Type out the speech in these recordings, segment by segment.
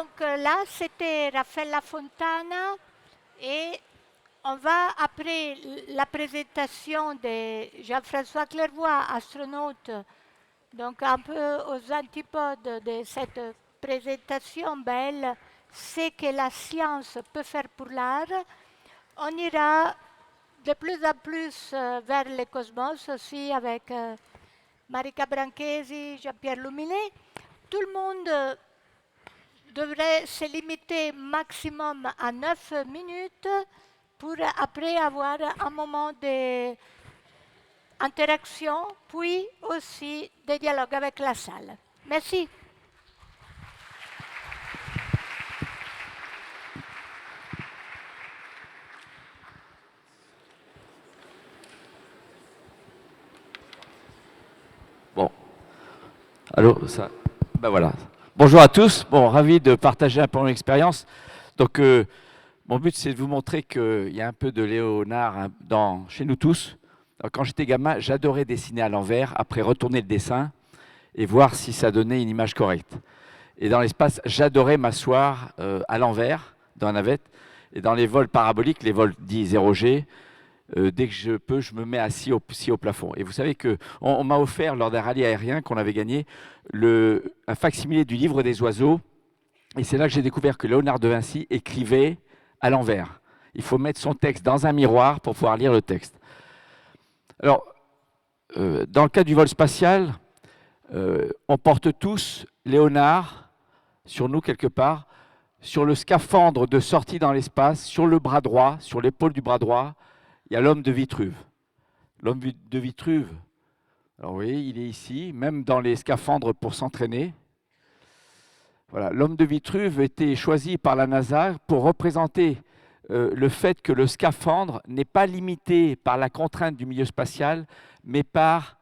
Donc là, c'était Raphaël Lafontana et on va, après la présentation de Jean-François Clairvoy, astronaute, donc un peu aux antipodes de cette présentation belle, c'est que la science peut faire pour l'art. On ira de plus en plus vers le cosmos aussi avec Marica Branchesi, Jean-Pierre Luminet. Tout le monde devrait se limiter maximum à 9 minutes pour après avoir un moment d'interaction, puis aussi des dialogues avec la salle. Merci. Bon, allô, ça. Ben voilà. Bonjour à tous. Bon, ravi de partager un peu mon expérience. Donc, mon but, c'est de vous montrer qu'il y a un peu de Léonard chez nous tous. Alors, quand j'étais gamin, j'adorais dessiner à l'envers, après retourner le dessin et voir si ça donnait une image correcte. Et dans l'espace, j'adorais m'asseoir à l'envers, dans la navette. Et dans les vols paraboliques, les vols dits 0G, dès que je peux, je me mets assis au plafond. Et vous savez qu'on m'a offert, lors d'un rallye aérien qu'on avait gagné, un facsimilé du livre des oiseaux. Et c'est là que j'ai découvert que Léonard de Vinci écrivait à l'envers. Il faut mettre son texte dans un miroir pour pouvoir lire le texte. Alors, dans le cas du vol spatial, on porte tous Léonard sur nous quelque part, sur le scaphandre de sortie dans l'espace, sur le bras droit, sur l'épaule du bras droit, il y a l'homme de Vitruve. L'homme de Vitruve, alors vous voyez, il est ici, même dans les scaphandres pour s'entraîner. Voilà, l'homme de Vitruve était choisi par la NASA pour représenter le fait que le scaphandre n'est pas limité par la contrainte du milieu spatial, mais par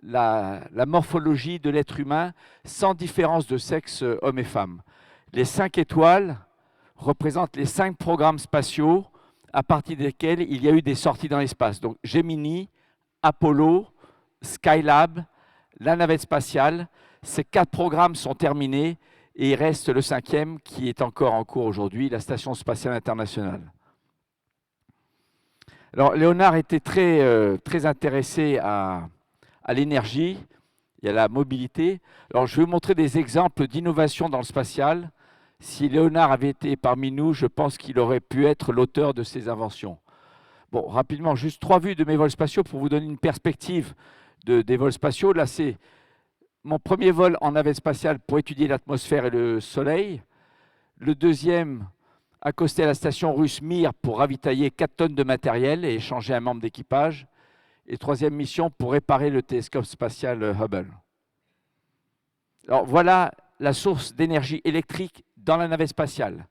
la morphologie de l'être humain, sans différence de sexe homme et femme. Les 5 étoiles représentent les 5 programmes spatiaux à partir desquels il y a eu des sorties dans l'espace. Donc Gemini, Apollo, Skylab, la navette spatiale, ces 4 programmes sont terminés et il reste le 5e qui est encore en cours aujourd'hui, la Station spatiale internationale. Alors Léonard était très intéressé à l'énergie et à la mobilité. Alors je vais vous montrer des exemples d'innovation dans le spatial. Si Léonard avait été parmi nous, je pense qu'il aurait pu être l'auteur de ces inventions. Bon, rapidement, juste 3 vues de mes vols spatiaux pour vous donner une perspective des vols spatiaux. Là, c'est mon premier vol en navette spatiale pour étudier l'atmosphère et le Soleil. Le deuxième, accosté à la station russe Mir pour ravitailler 4 tonnes de matériel et échanger un membre d'équipage. Et troisième mission pour réparer le télescope spatial Hubble. Alors voilà la source d'énergie électrique dans la navette spatiale.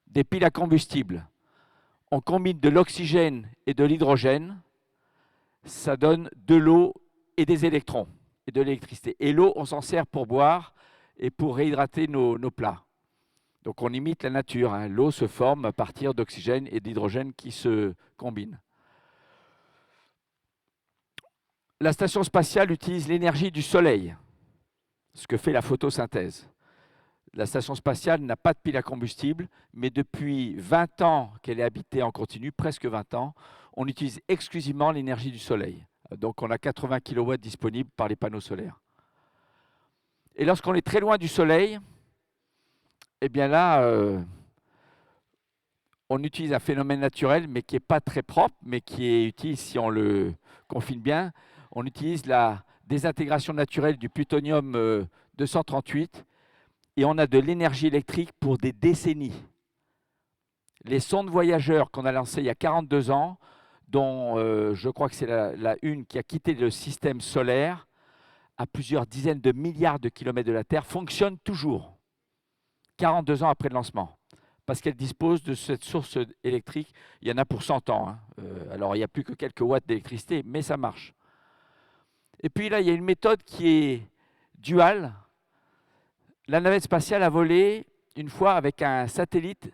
Des piles à combustible. On combine de l'oxygène et de l'hydrogène. Ça donne de l'eau et des électrons et de l'électricité. Et l'eau, on s'en sert pour boire et pour réhydrater nos plats. Donc on imite la nature. Hein. L'eau se forme à partir d'oxygène et d'hydrogène qui se combinent. La station spatiale utilise l'énergie du Soleil, ce que fait la photosynthèse. La station spatiale n'a pas de pile à combustible, mais depuis 20 ans qu'elle est habitée en continu, presque 20 ans, on utilise exclusivement l'énergie du Soleil. Donc on a 80 kW disponibles par les panneaux solaires. Et lorsqu'on est très loin du Soleil, eh bien là, on utilise un phénomène naturel, mais qui n'est pas très propre, mais qui est utile si on le confine bien. On utilise la désintégration naturelle du plutonium 238 et on a de l'énergie électrique pour des décennies. Les sondes voyageurs qu'on a lancées il y a 42 ans, dont je crois que c'est la une qui a quitté le système solaire à plusieurs dizaines de milliards de kilomètres de la Terre, fonctionnent toujours, 42 ans après le lancement, parce qu'elle dispose de cette source électrique. Il y en a pour 100 ans. Hein. Alors, il n'y a plus que quelques watts d'électricité, mais ça marche. Et puis là, il y a une méthode qui est duale. La navette spatiale a volé une fois avec un satellite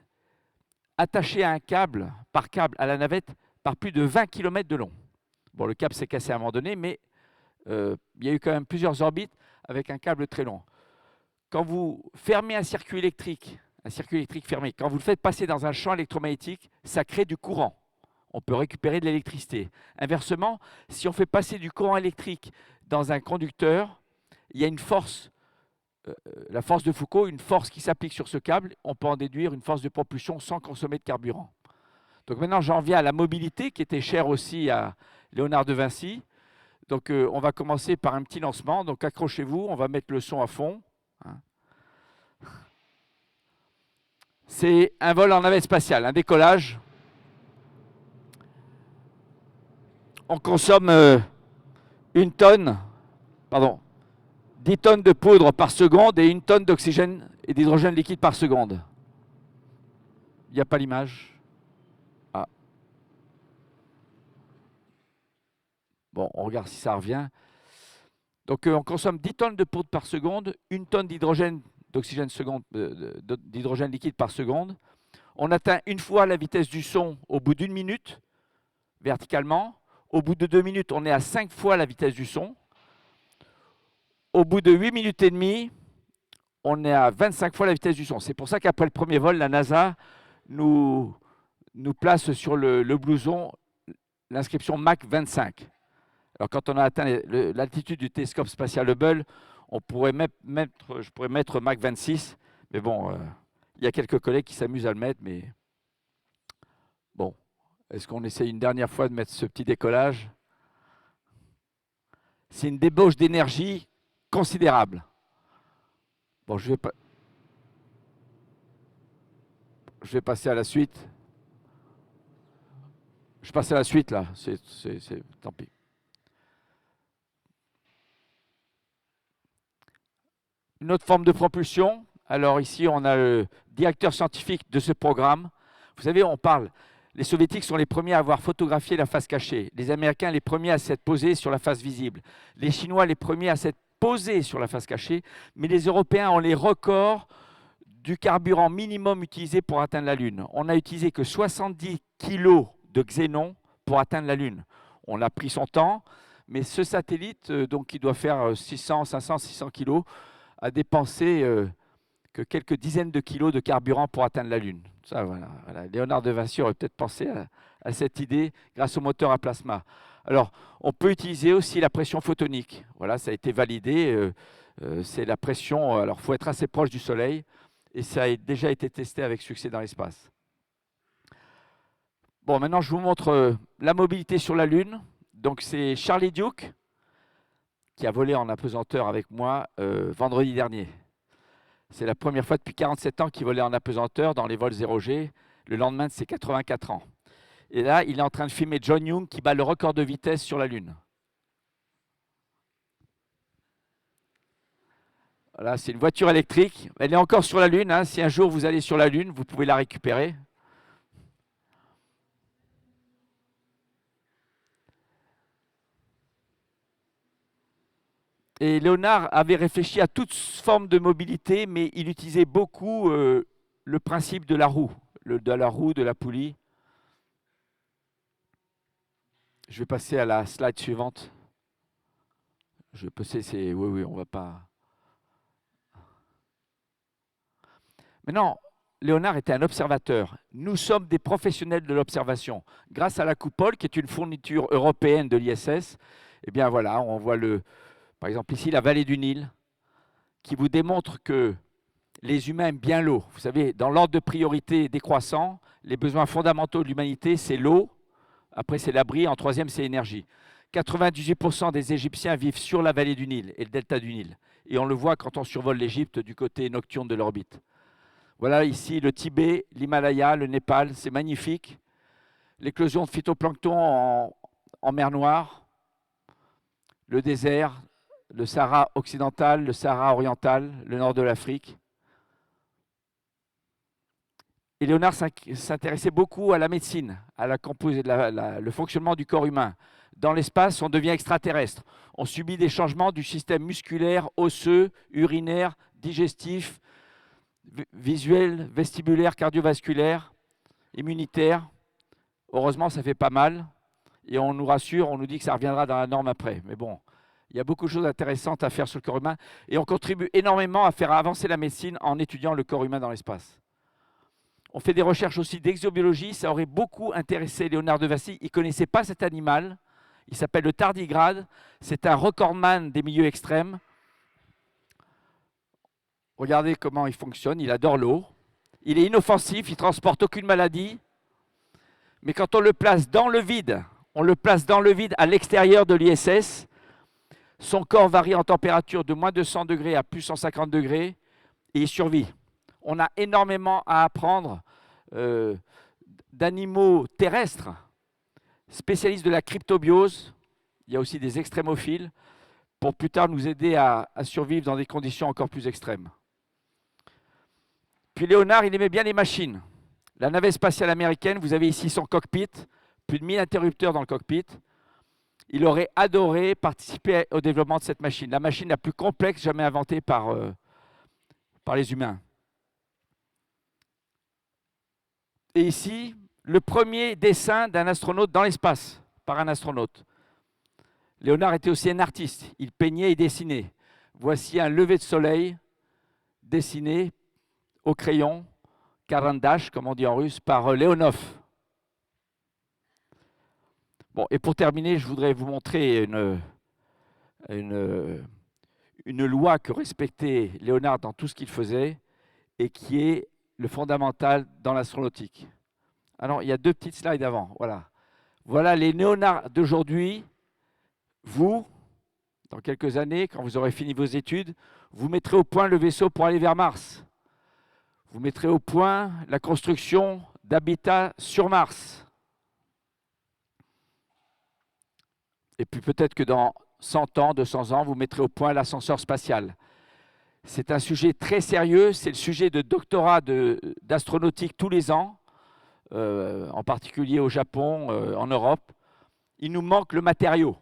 attaché à un câble, par câble à la navette, par plus de 20 km de long. Bon, le câble s'est cassé à un moment donné, mais il y a eu quand même plusieurs orbites avec un câble très long. Quand vous fermez un circuit électrique, un circuit électrique fermé. Quand vous le faites passer dans un champ électromagnétique, ça crée du courant. On peut récupérer de l'électricité. Inversement, si on fait passer du courant électrique dans un conducteur, il y a une force, la force de Foucault, une force qui s'applique sur ce câble. On peut en déduire une force de propulsion sans consommer de carburant. Donc maintenant, j'en viens à la mobilité, qui était chère aussi à Léonard de Vinci. Donc on va commencer par un petit lancement. Donc accrochez-vous, on va mettre le son à fond. Hein. C'est un vol en navette spatiale, un décollage. On consomme 10 tonnes de poudre par seconde et 1 tonne d'oxygène et d'hydrogène liquide par seconde. Il n'y a pas l'image. Ah. Bon, on regarde si ça revient. Donc on consomme 10 tonnes de poudre par seconde, 1 tonne d'hydrogène d'hydrogène liquide par seconde. On atteint une fois la vitesse du son au bout d'1 minute, verticalement. Au bout de 2 minutes, on est à 5 fois la vitesse du son. Au bout de 8 minutes et demie, on est à 25 fois la vitesse du son. C'est pour ça qu'après le premier vol, la NASA nous place sur le blouson l'inscription Mach 25. Alors quand on a atteint l'altitude du télescope spatial Hubble, je pourrais mettre Mach 26, mais bon, il y a quelques collègues qui s'amusent à le mettre, mais bon, est-ce qu'on essaye une dernière fois de mettre ce petit décollage? C'est une débauche d'énergie considérable. Bon, je vais passer à la suite. Je passe à la suite là, tant pis. Une autre forme de propulsion. Alors ici, on a le directeur scientifique de ce programme. Vous savez, les soviétiques sont les premiers à avoir photographié la face cachée. Les Américains, les premiers à s'être posés sur la face visible. Les Chinois, les premiers à s'être posés sur la face cachée. Mais les Européens ont les records du carburant minimum utilisé pour atteindre la Lune. On n'a utilisé que 70 kg de xénon pour atteindre la Lune. On a pris son temps, mais ce satellite, donc, qui doit faire 500, 600 kg, a dépensé que quelques dizaines de kilos de carburant pour atteindre la Lune. Ça, voilà. Léonard de Vinci aurait peut-être pensé à cette idée grâce au moteur à plasma. Alors, on peut utiliser aussi la pression photonique. Voilà, ça a été validé. C'est la pression. Alors, il faut être assez proche du Soleil. Et ça a déjà été testé avec succès dans l'espace. Bon, maintenant, je vous montre la mobilité sur la Lune. Donc, c'est Charlie Duke qui a volé en apesanteur avec moi vendredi dernier. C'est la première fois depuis 47 ans qu'il volait en apesanteur dans les vols 0G, le lendemain de ses 84 ans. Et là, il est en train de filmer John Young qui bat le record de vitesse sur la Lune. Voilà, c'est une voiture électrique. Elle est encore sur la Lune. Hein. Si un jour vous allez sur la Lune, vous pouvez la récupérer. Et Léonard avait réfléchi à toute forme de mobilité, mais il utilisait beaucoup le principe de la roue, de la poulie. Je vais passer à la slide suivante. Oui, on va pas. Maintenant, Léonard était un observateur. Nous sommes des professionnels de l'observation. Grâce à la coupole, qui est une fourniture européenne de l'ISS, eh bien voilà, on voit par exemple ici la vallée du Nil, qui vous démontre que les humains aiment bien l'eau. Vous savez, dans l'ordre de priorité décroissant, les besoins fondamentaux de l'humanité, c'est l'eau, après c'est l'abri, en troisième c'est l'énergie. 98% des Égyptiens vivent sur la vallée du Nil et le delta du Nil. Et on le voit quand on survole l'Égypte du côté nocturne de l'orbite. Voilà ici le Tibet, l'Himalaya, le Népal, c'est magnifique. L'éclosion de phytoplancton en mer Noire, le désert, le Sahara occidental, le Sahara oriental, le nord de l'Afrique. Et Léonard s'intéressait beaucoup à la médecine, à le fonctionnement du corps humain. Dans l'espace, on devient extraterrestre. On subit des changements du système musculaire, osseux, urinaire, digestif, visuel, vestibulaire, cardiovasculaire, immunitaire. Heureusement, ça fait pas mal. Et on nous rassure, on nous dit que ça reviendra dans la norme après. Mais bon, il y a beaucoup de choses intéressantes à faire sur le corps humain. Et on contribue énormément à faire avancer la médecine en étudiant le corps humain dans l'espace. On fait des recherches aussi d'exobiologie. Ça aurait beaucoup intéressé Léonard de Vinci. Il ne connaissait pas cet animal. Il s'appelle le tardigrade. C'est un recordman des milieux extrêmes. Regardez comment il fonctionne. Il adore l'eau. Il est inoffensif. Il ne transporte aucune maladie. Mais quand on le place dans le vide, à l'extérieur de l'ISS, son corps varie en température de moins 200 degrés à plus 150 degrés et il survit. On a énormément à apprendre d'animaux terrestres, spécialistes de la cryptobiose. Il y a aussi des extrémophiles pour plus tard nous aider à survivre dans des conditions encore plus extrêmes. Puis Léonard, il aimait bien les machines. La navette spatiale américaine, vous avez ici son cockpit, plus de 1000 interrupteurs dans le cockpit. Il aurait adoré participer au développement de cette machine, la machine la plus complexe jamais inventée par les humains. Et ici, le premier dessin d'un astronaute dans l'espace, par un astronaute. Léonard était aussi un artiste, il peignait et dessinait. Voici un lever de soleil dessiné au crayon, karandash, comme on dit en russe, par Léonov. Bon, et pour terminer, je voudrais vous montrer une loi que respectait Léonard dans tout ce qu'il faisait et qui est le fondamental dans l'astronautique. Alors, il y a 2 petites slides avant. Voilà. Voilà les Léonards d'aujourd'hui. Vous, dans quelques années, quand vous aurez fini vos études, vous mettrez au point le vaisseau pour aller vers Mars. Vous mettrez au point la construction d'habitats sur Mars. Et puis peut-être que dans 100 ans, 200 ans, vous mettrez au point l'ascenseur spatial. C'est un sujet très sérieux, c'est le sujet de doctorat d'astronautique tous les ans, en particulier au Japon, en Europe. Il nous manque le matériau.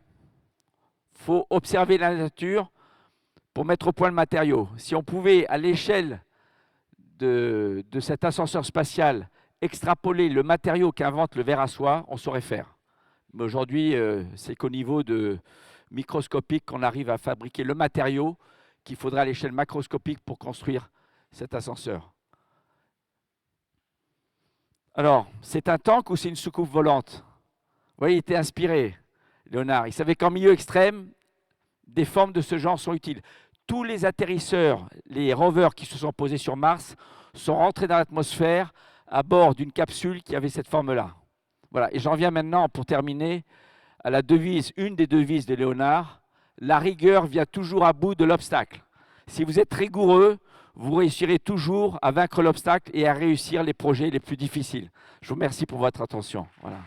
Il faut observer la nature pour mettre au point le matériau. Si on pouvait, à l'échelle de cet ascenseur spatial, extrapoler le matériau qu'invente le ver à soie, on saurait faire. Mais aujourd'hui, c'est qu'au niveau microscopique qu'on arrive à fabriquer le matériau qu'il faudra à l'échelle macroscopique pour construire cet ascenseur. Alors, c'est un tank ou c'est une soucoupe volante? Vous voyez, il était inspiré, Léonard. Il savait qu'en milieu extrême, des formes de ce genre sont utiles. Tous les atterrisseurs, les rovers qui se sont posés sur Mars, sont rentrés dans l'atmosphère à bord d'une capsule qui avait cette forme-là. Voilà, et j'en viens maintenant, pour terminer, à la devise, une des devises de Léonard. La rigueur vient toujours à bout de l'obstacle. Si vous êtes rigoureux, vous réussirez toujours à vaincre l'obstacle et à réussir les projets les plus difficiles. Je vous remercie pour votre attention. Voilà.